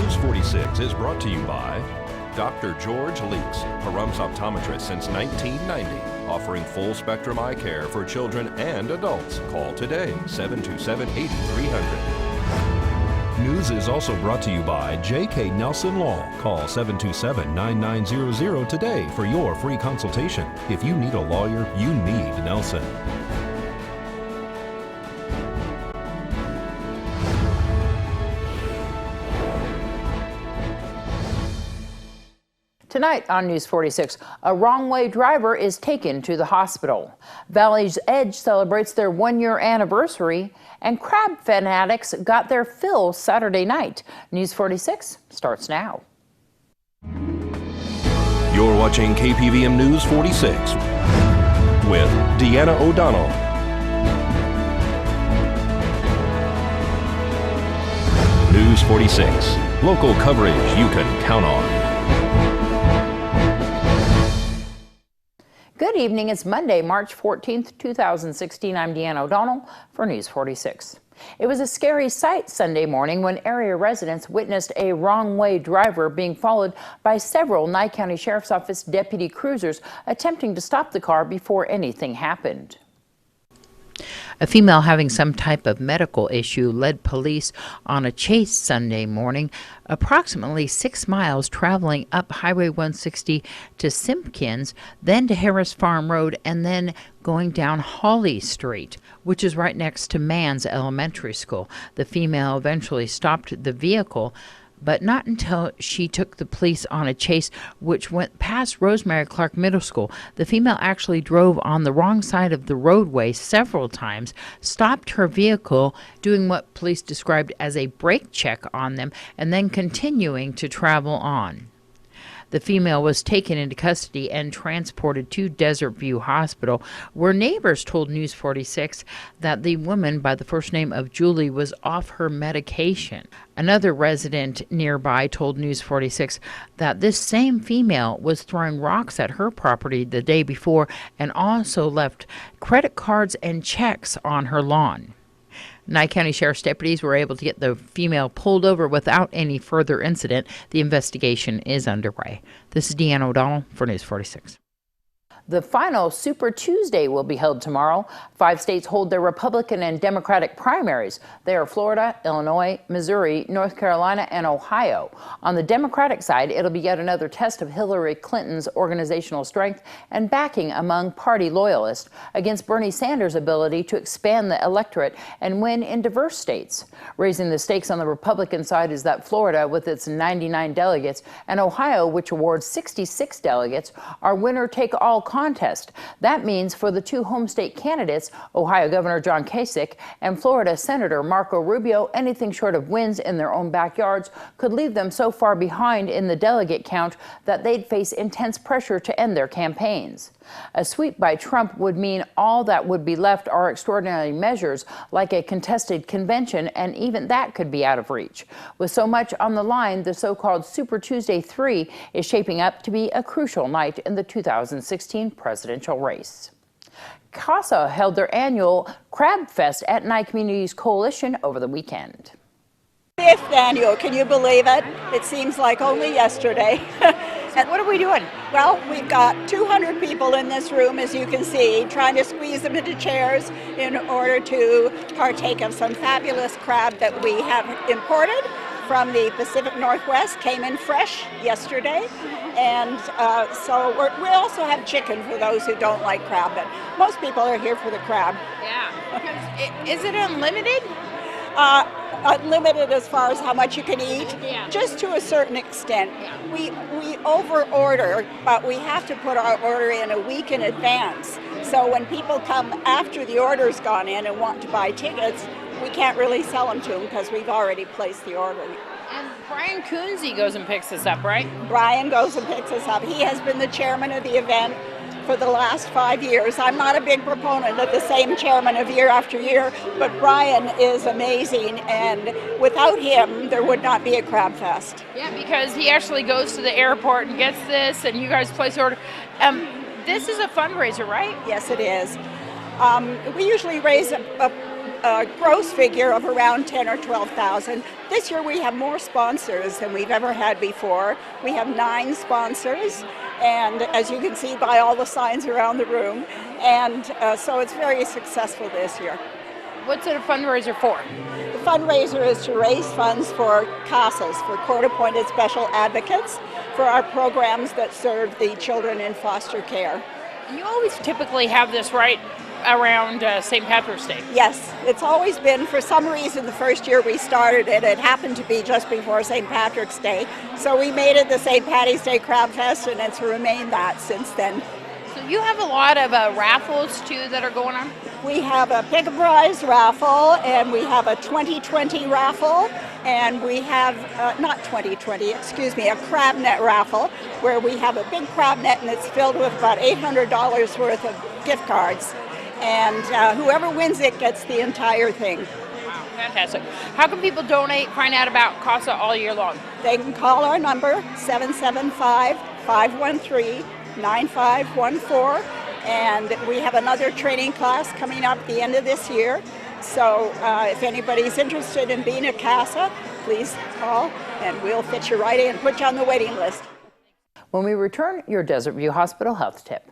News 46 is brought to you by Dr. George Leeks, Pahrumps optometrist since 1990, offering full-spectrum eye care for children and adults. Call today, 727-8300. News is also brought to you by J.K. Nelson Law. Call 727-9900 today for your free consultation. If you need a lawyer, you need Nelson. Tonight on News 46, a wrong-way driver is taken to the hospital. Valley's Edge celebrates their one-year anniversary, and crab fanatics got their fill Saturday night. News 46 starts now. You're watching KPVM News 46 with Deanna O'Donnell. News 46, local coverage you can count on. Good evening. It's Monday, March 14th, 2016. I'm Deanna O'Donnell for News 46. It was a scary sight Sunday morning when area residents witnessed a wrong-way driver being followed by several Nye County Sheriff's Office deputy cruisers attempting to stop the car before anything happened. A female having some type of medical issue led police on a chase Sunday morning, approximately 6 miles, traveling up Highway 160 to Simpkins, then to Harris Farm Road, and then going down Hawley Street, which is right next to Mann's Elementary School. The female eventually stopped the vehicle, but not until she took the police on a chase which went past Rosemary Clark Middle School. The female actually drove on the wrong side of the roadway several times, stopped her vehicle, doing what police described as a brake check on them, and then continuing to travel on. The female was taken into custody and transported to Desert View Hospital, where neighbors told News 46 that the woman by the first name of Julie was off her medication. Another resident nearby told News 46 that this same female was throwing rocks at her property the day before and also left credit cards and checks on her lawn. Nye County Sheriff's deputies were able to get the female pulled over without any further incident. The investigation is underway. This is Deanna O'Donnell for News 46. The final Super Tuesday will be held tomorrow. 5 states hold their Republican and Democratic primaries. They are Florida, Illinois, Missouri, North Carolina, and Ohio. On the Democratic side, it'll be yet another test of Hillary Clinton's organizational strength and backing among party loyalists against Bernie Sanders' ability to expand the electorate and win in diverse states. Raising the stakes on the Republican side is that Florida, with its 99 delegates, and Ohio, which awards 66 delegates, are winner-take-all contest. That means for the 2 home state candidates, Ohio Governor John Kasich and Florida Senator Marco Rubio, anything short of wins in their own backyards could leave them so far behind in the delegate count that they'd face intense pressure to end their campaigns. A sweep by Trump would mean all that would be left are extraordinary measures like a contested convention, and even that could be out of reach. With so much on the line, the so-called Super Tuesday 3 is shaping up to be a crucial night in the 2016 presidential race. CASA held their annual Crab Fest at NyE Communities Coalition over the weekend. 5th annual, can you believe it? It seems like only yesterday. And what are we doing? Well, we've got 200 people in this room, as you can see, trying to squeeze them into chairs in order to partake of some fabulous crab that we have imported from the Pacific Northwest, came in fresh yesterday. And so we also have chicken for those who don't like crab, but most people are here for the crab. Yeah. Is it unlimited? Unlimited as far as how much you can eat, just to a certain extent. We over order, but we have to put our order in a week in advance. So when people come after the order's gone in and want to buy tickets, we can't really sell them to them because we've already placed the order. And Brian Coonsey goes and picks us up, right? Brian goes and picks us up. He has been the chairman of the event for the last 5 years. I'm not a big proponent of the same chairman of year after year, but Brian is amazing, and without him, there would not be a Crab Fest. Yeah, because he actually goes to the airport and gets this, and you guys place the order. This is a fundraiser, right? Yes, it is. We usually raise gross figure of around 10 or 12,000. This year we have more sponsors than we've ever had before. We have 9 sponsors, and as you can see by all the signs around the room, and so it's very successful this year. What's it a fundraiser for? The fundraiser is to raise funds for CASAs, for court-appointed special advocates, for our programs that serve the children in foster care. You always typically have this right around St. Patrick's Day. Yes, it's always been, for some reason, the first year we started it, it happened to be just before St. Patrick's Day. So we made it the St. Patty's Day Crab Fest, and it's remained that since then. So you have a lot of raffles too that are going on? We have a pick a prize raffle, and we have a 2020 raffle, and we have, not 2020, excuse me, a crab net raffle, where we have a big crab net and it's filled with about $800 worth of gift cards. And whoever wins it gets the entire thing. Wow, fantastic. How can people donate, find out about CASA all year long? They can call our number, 775-513-9514, and we have another training class coming up at the end of this year. So if anybody's interested in being a CASA, please call and we'll fit you right in, put you on the waiting list. When we return, your Desert View Hospital Health Tip.